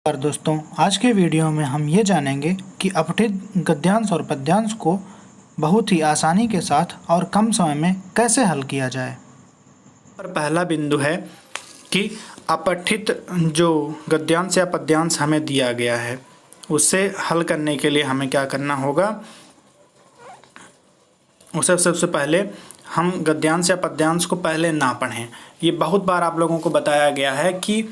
पर दोस्तों, आज के वीडियो में हम ये जानेंगे कि अपठित गद्यांश और पद्यांश को बहुत ही आसानी के साथ और कम समय में कैसे हल किया जाए। पर पहला बिंदु है कि अपठित जो गद्यांश या पद्यांश हमें दिया गया है उसे हल करने के लिए हमें क्या करना होगा। उसे सबसे पहले हम गद्यांश या पद्यांश को पहले ना पढ़ें। ये बहुत बार आप लोगों को बताया गया है कि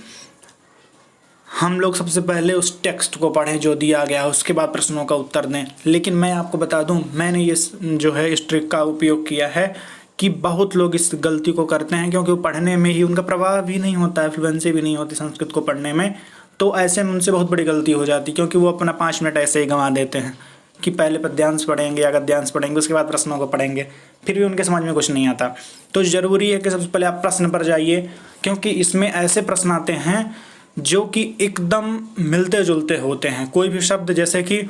हम लोग सबसे पहले उस टेक्स्ट को पढ़ें जो दिया गया है, उसके बाद प्रश्नों का उत्तर दें। लेकिन मैं आपको बता दूं, मैंने ये जो है इस ट्रिक का उपयोग किया है कि बहुत लोग इस गलती को करते हैं क्योंकि वो पढ़ने में ही उनका प्रभाव भी नहीं होता है, फ्लुएंसी भी नहीं होती संस्कृत को पढ़ने में। तो ऐसे में उनसे बहुत बड़ी गलती हो जाती है क्योंकि वो अपना 5 मिनट ऐसे ही गंवा देते हैं कि पहले पद्यांश पढ़ेंगे या गद्यांश पढ़ेंगे, उसके बाद प्रश्नों को पढ़ेंगे, फिर भी उनके समझ में कुछ नहीं आता। तो ज़रूरी है कि सबसे पहले आप प्रश्न पर जाइए, क्योंकि इसमें ऐसे प्रश्न आते हैं जो कि एकदम मिलते जुलते होते हैं। कोई भी शब्द, जैसे कि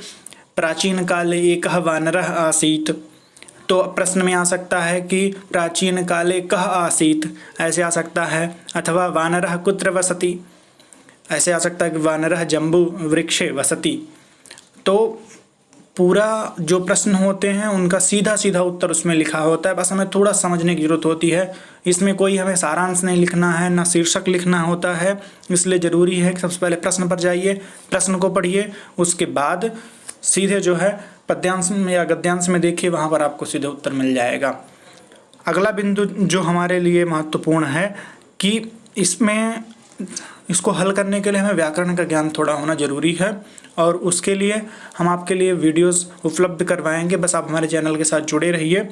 प्राचीन काले एकः वानरः आसीत्, तो प्रश्न में आ सकता है कि प्राचीन काले कः आसीत्, ऐसे आ सकता है। अथवा वानरः कुत्र वसति, ऐसे आ सकता है कि वानरः जम्बू वृक्षे वसति। तो पूरा जो प्रश्न होते हैं उनका सीधा सीधा उत्तर उसमें लिखा होता है, बस हमें थोड़ा समझने की ज़रूरत होती है। इसमें कोई हमें सारांश नहीं लिखना है, ना शीर्षक लिखना होता है। इसलिए ज़रूरी है कि सबसे पहले प्रश्न पर जाइए, प्रश्न को पढ़िए, उसके बाद सीधे जो है पद्यांश में या गद्यांश में देखिए, वहाँ पर आपको सीधे उत्तर मिल जाएगा। अगला बिंदु जो हमारे लिए महत्वपूर्ण है कि इसको हल करने के लिए हमें व्याकरण का ज्ञान थोड़ा होना ज़रूरी है, और उसके लिए हम आपके लिए वीडियोस उपलब्ध करवाएंगे। बस आप हमारे चैनल के साथ जुड़े रहिए,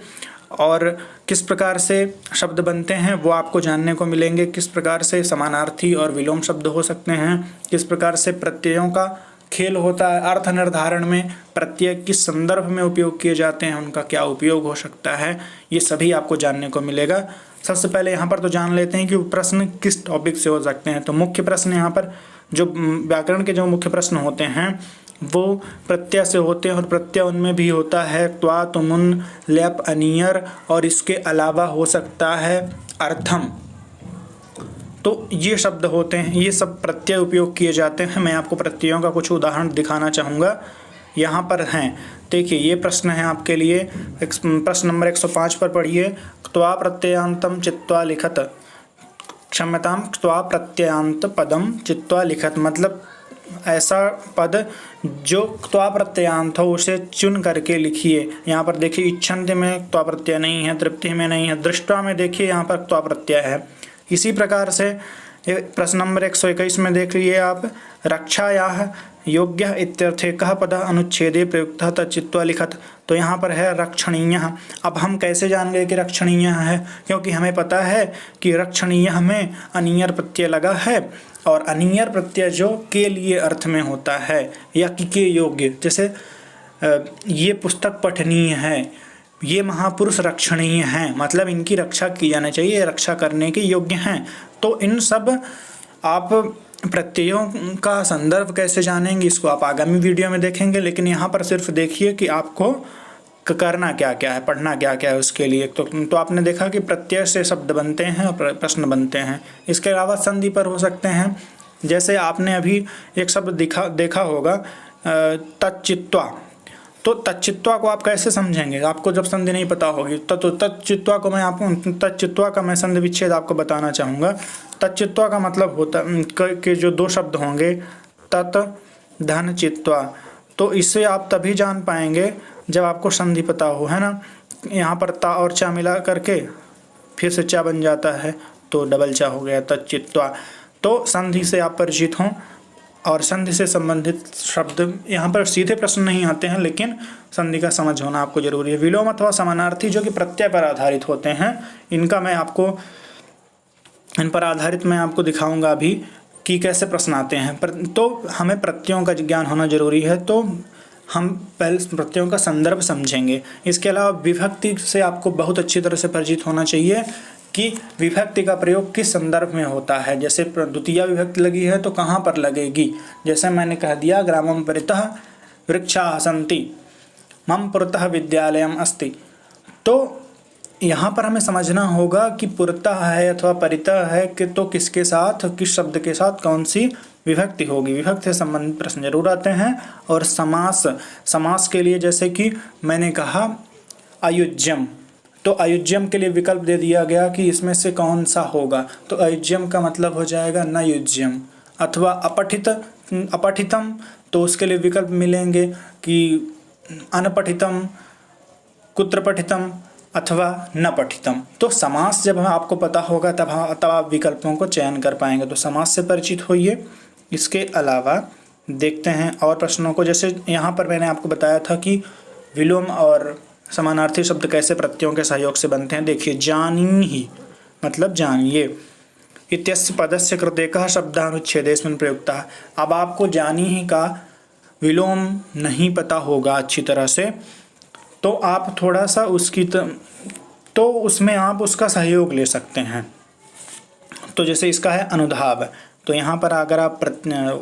और किस प्रकार से शब्द बनते हैं वो आपको जानने को मिलेंगे। किस प्रकार से समानार्थी और विलोम शब्द हो सकते हैं, किस प्रकार से प्रत्ययों का खेल होता है, अर्थ निर्धारण में प्रत्यय किस संदर्भ में उपयोग किए जाते हैं, उनका क्या उपयोग हो सकता है, ये सभी आपको जानने को मिलेगा। सबसे पहले यहाँ पर तो जान लेते हैं कि प्रश्न किस टॉपिक से हो सकते हैं। तो मुख्य प्रश्न यहाँ पर जो व्याकरण के जो मुख्य प्रश्न होते हैं वो प्रत्यय से होते हैं, और प्रत्यय उनमें भी होता है त्वा, तुमुन, लेप, अनियर, और इसके अलावा हो सकता है अर्थम। तो ये शब्द होते हैं, ये सब प्रत्यय उपयोग किए जाते हैं। मैं आपको प्रत्ययों का कुछ उदाहरण दिखाना चाहूँगा, यहाँ पर हैं। देखिए, ये प्रश्न है आपके लिए, प्रश्न नंबर 105 पर पढ़िए। क्त्वा प्रत्ययांतम चित्वा लिखत, क्षम्यताम, क्त्वा प्रत्ययांत पदम चित्वा लिखत, मतलब ऐसा पद जो क्त्वा प्रत्ययांत हो उसे चुन करके लिखिए। यहाँ पर देखिए, इच्छन्ति में क्त्वा प्रत्यय नहीं है, तृप्ति में नहीं है, दृष्ट्वा में देखिए यहाँ पर क्त्वा प्रत्यय है। इसी प्रकार से प्रश्न नंबर 121 में देख लीजिए आप, रक्षायाः योग्यः इत्यर्थे कः पदः अनुच्छेदे प्रयुक्तः तच्चित्वा लिखत। तो यहाँ पर है रक्षणीयः। अब हम कैसे जान गए कि रक्षणीयः है, क्योंकि हमें पता है कि रक्षणीयः में अनियर प्रत्यय लगा है, और अनियर प्रत्यय जो के लिए अर्थ में होता है या कि के योग्य, जैसे ये पुस्तक पठनीय है, ये महापुरुष रक्षणीय हैं, मतलब इनकी रक्षा की जानी चाहिए, रक्षा करने के योग्य हैं। तो इन सब आप प्रत्ययों का संदर्भ कैसे जानेंगे, इसको आप आगामी वीडियो में देखेंगे। लेकिन यहाँ पर सिर्फ देखिए कि आपको करना क्या क्या है, पढ़ना क्या क्या है उसके लिए। तो आपने देखा कि प्रत्यय से शब्द बनते हैं और प्रश्न बनते हैं। इसके अलावा संधि पर हो सकते हैं, जैसे आपने अभी एक शब्द देखा होगा तच्चित्वा। तो तच्चित्वा को आप कैसे समझेंगे, आपको जब संधि नहीं पता होगी। तो तच्चित्वा को मैं आपको तच्चित्वा का मैं संधि विच्छेद आपको बताना चाहूँगा। तच्चित्वा का मतलब होता कि जो दो शब्द होंगे तत् धन चित्वा, तो इससे आप तभी जान पाएंगे जब आपको संधि पता हो, है ना। यहाँ पर ता और चा मिला करके फिर से चा बन जाता है, तो डबल चा हो गया तच्चित्वा। तो संधि से आप परिचित हों, और संधि से संबंधित शब्द यहाँ पर सीधे प्रश्न नहीं आते हैं, लेकिन संधि का समझ होना आपको जरूरी है। विलोम अथवा समानार्थी जो कि प्रत्यय पर आधारित होते हैं, इन पर आधारित मैं आपको दिखाऊंगा अभी कि कैसे प्रश्न आते हैं। तो हमें प्रत्ययों का ज्ञान होना जरूरी है, तो हम पहले प्रत्ययों का संदर्भ समझेंगे। इसके अलावा विभक्ति से आपको बहुत अच्छी तरह से परिचित होना चाहिए कि विभक्ति का प्रयोग किस संदर्भ में होता है। जैसे द्वितीय विभक्ति लगी है तो कहाँ पर लगेगी, जैसे मैंने कह दिया ग्रामं परितः वृक्षाः सन्ति, मम पुरतः विद्यालयम् अस्ति। तो यहाँ पर हमें समझना होगा कि पुरतः है अथवा परितः है कि तो किसके साथ, किस शब्द के साथ कौन सी विभक्ति होगी, विभक्ति से संबंधित प्रश्न जरूर आते हैं। और समास के लिए जैसे कि मैंने कहा अयुज्यम, तो अयुज्यम के लिए विकल्प दे दिया गया कि इसमें से कौन सा होगा, तो अयुज्यम का मतलब हो जाएगा न युज्यम। अथवा अपठितम, तो उसके लिए विकल्प मिलेंगे कि अनपठितम, कुत्र पठितम अथवा न पठितम। तो समास जब आपको पता होगा तब आप विकल्पों को चयन कर पाएंगे। तो समास से परिचित होइए। इसके अलावा देखते हैं और प्रश्नों को। जैसे यहाँ पर मैंने आपको बताया था कि विलोम और समानार्थी शब्द कैसे प्रत्ययों के सहयोग से बनते हैं। देखिए, जानीहि मतलब जानिए, इत्यस्य पदस्य कृते कः शब्दानुच्छेदेऽस्मिन् प्रयुक्तः। अब आपको जानीहि का विलोम नहीं पता होगा अच्छी तरह से, तो आप थोड़ा सा तो उसमें आप उसका सहयोग ले सकते हैं। तो जैसे इसका है अनुधाव, तो यहाँ पर अगर आप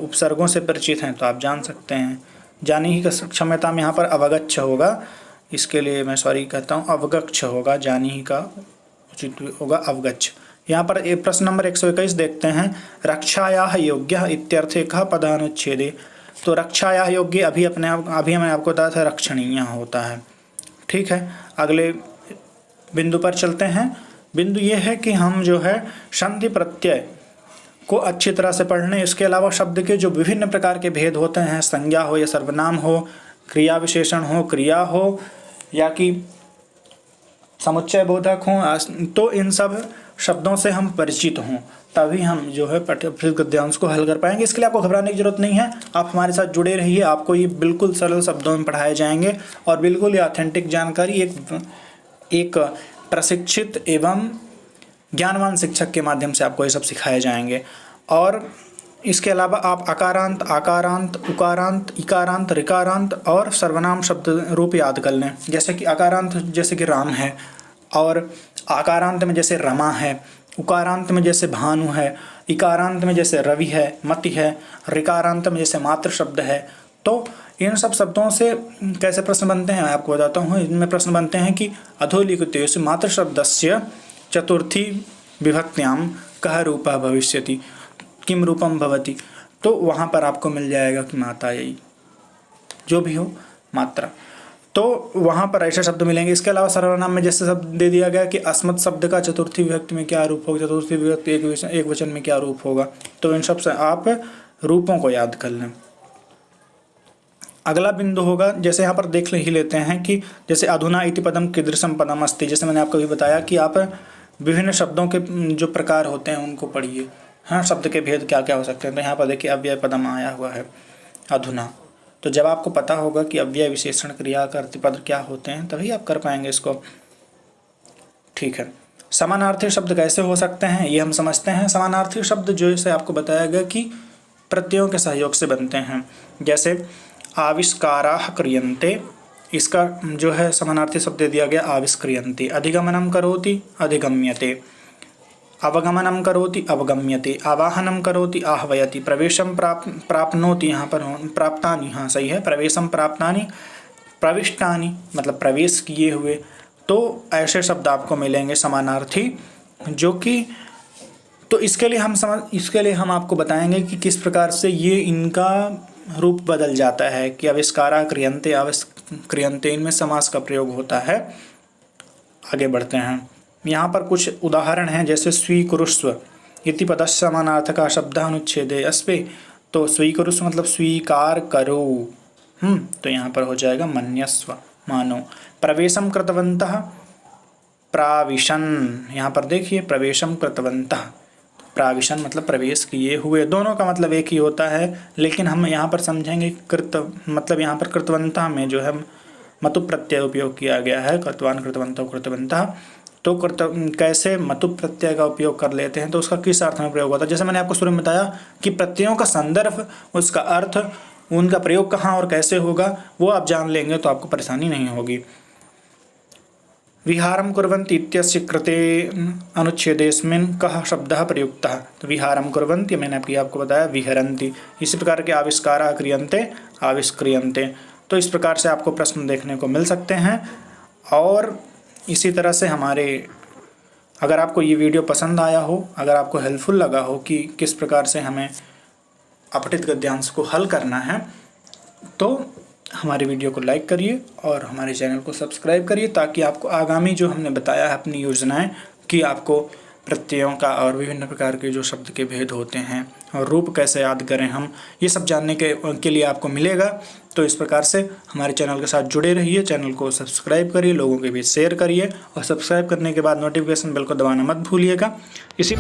उपसर्गों से परिचित हैं तो आप जान सकते हैं। जानीहि का क्षम्यता में यहाँ पर अवगच्छ होगा, इसके लिए मैं सॉरी कहता हूँ, अवगच्छ होगा, जानीहि का उचित होगा अवगच्छ। यहाँ पर प्रश्न नंबर 121 देखते हैं, रक्षायाः योग्यः इत्यर्थे कः पदानुच्छेदे। तो रक्षायाः योग्य अभी मैंने आपको बताया था रक्षणीय होता है। ठीक है, अगले बिंदु पर चलते हैं। बिंदु ये है कि हम जो है संधि प्रत्यय को अच्छी तरह से पढ़ लें। इसके अलावा शब्द के जो विभिन्न प्रकार के भेद होते हैं, संज्ञा हो या सर्वनाम हो, क्रिया विशेषण हो, क्रिया हो या कि समुच्चय बोधक हों, तो इन सब शब्दों से हम परिचित हों, तभी हम जो है अपठित गद्यांश को हल कर पाएंगे। इसके लिए आपको घबराने की जरूरत नहीं है, आप हमारे साथ जुड़े रहिए। आपको ये बिल्कुल सरल शब्दों में पढ़ाए जाएंगे और बिल्कुल ये ऑथेंटिक जानकारी एक प्रशिक्षित एवं ज्ञानवान शिक्षक के माध्यम से आपको ये सब सिखाए जाएंगे। और इसके अलावा आप अकारांत, आकारांत, उकारांत, इकारांत, ऋकारांत और सर्वनाम शब्द रूप याद कर लें। जैसे कि अकारांत जैसे कि राम है, और आकारांत में जैसे रमा है, उकारांत में जैसे भानु है, इकारांत में जैसे रवि है, मति है, ऋकारांत में जैसे मातृ शब्द है। तो इन सब शब्दों से कैसे प्रश्न बनते हैं मैं आपको बताता हूँ। इनमें प्रश्न बनते हैं कि अधोलिखितेषु मातृ शब्दस्य चतुर्थी विभक्त्यां कः रूपः भविष्यति, किम रूपम भवति। तो वहाँ पर आपको मिल जाएगा कि माता, यही जो भी हो मात्रा, तो वहाँ पर ऐसे शब्द मिलेंगे। इसके अलावा सर्वनाम में जैसे शब्द दे दिया गया कि अस्मत् शब्द का चतुर्थी विभक्ति में क्या रूप होगा, चतुर्थी विभक्ति एक वचन में क्या रूप होगा। तो इन सब से आप रूपों को याद कर लें। अगला बिंदु होगा, जैसे यहाँ पर देख ही लेते हैं कि जैसे अधुना इति पदम कीदृशम पदम अस्ति। जैसे मैंने आपको भी बताया कि आप विभिन्न शब्दों के जो प्रकार होते हैं उनको पढ़िए। हाँ, शब्द के भेद क्या क्या हो सकते हैं। तो यहाँ पर देखिए अव्यय पदम आया हुआ है अधुना। तो जब आपको पता होगा कि अव्यय विशेषण क्रिया कर्तृपद क्या होते हैं तभी आप कर पाएंगे इसको। ठीक है, समानार्थी शब्द कैसे हो सकते हैं ये हम समझते हैं। समानार्थी शब्द जो से आपको बताया गया कि प्रत्ययों के सहयोग से बनते हैं। जैसे आविष्काराः क्रियन्ते, इसका जो है समानार्थी शब्द दे दिया गया आविष्क्रियन्ते। अधिगमनं करोति, अधिगम्यते। अवगमनं करोति, अवगम्यते। आवाहनं करोति, आह्वयति। प्रवेशं प्राप्नोति, यहाँ पर प्राप्तानि, हाँ सही है, प्रवेशं प्राप्तानि, प्रविष्टानि मतलब प्रवेश किए हुए। तो ऐसे शब्द आपको मिलेंगे समानार्थी, जो कि तो इसके लिए हम आपको बताएंगे कि किस प्रकार से ये इनका रूप बदल जाता है कि आविष्कारा क्रियन्ते, आविष्क्रियन्ते, इनमें समास का प्रयोग होता है। आगे बढ़ते हैं। यहाँ पर कुछ उदाहरण हैं, जैसे स्वीकुरुष्व इति पदस्य समानार्थकः शब्दानुच्छेदे अस्ति। तो स्वीकुरुष्व मतलब स्वीकार करो। तो यहाँ पर हो जाएगा मन्यस्व, मानो। प्रवेशं कृतवन्तः, प्राविशन्, यहाँ पर देखिए प्रवेशं कृतवन्तः, प्राविशन मतलब प्रवेश किए हुए। दोनों का मतलब एक ही होता है, लेकिन हम यहाँ पर समझेंगे कृत मतलब यहाँ पर कृतवंता में जो है मतु प्रत्यय उपयोग किया गया है, कृतवान, कृतवंतो, कृतवंता। तो कैसे मतु प्रत्यय का उपयोग कर लेते हैं, तो उसका किस अर्थ में प्रयोग होता है। जैसे मैंने आपको शुरू में बताया कि प्रत्ययों का संदर्भ, उसका अर्थ, उनका प्रयोग कहाँ और कैसे होगा वो आप जान लेंगे तो आपको परेशानी नहीं होगी। विहारं कुर्वन्ति इत्यस्य कृते अनुच्छेदेस्मिन् कः शब्दः प्रयुक्तः। तो विहारं कुर्वन्ति मैंने आपको बताया विहरन्ति। इसी प्रकार के आविष्काराः क्रियन्ते, आविष्क्रियन्ते। तो इस प्रकार से आपको प्रश्न देखने को मिल सकते हैं। और इसी तरह से अगर आपको ये वीडियो पसंद आया हो, अगर आपको हेल्पफुल लगा हो कि किस प्रकार से हमें अपठित गद्यांश को हल करना है तो हमारी वीडियो को लाइक करिए और हमारे चैनल को सब्सक्राइब करिए, ताकि आपको आगामी जो हमने बताया है अपनी योजनाएं कि आपको प्रत्ययों का और विभिन्न प्रकार के जो शब्द के भेद होते हैं और रूप कैसे याद करें हम, ये सब जानने के लिए आपको मिलेगा। तो इस प्रकार से हमारे चैनल के साथ जुड़े रहिए, चैनल को सब्सक्राइब करिए, लोगों के बीच शेयर करिए और सब्सक्राइब करने के बाद नोटिफिकेशन बेल को दबाना मत भूलिएगा। इसी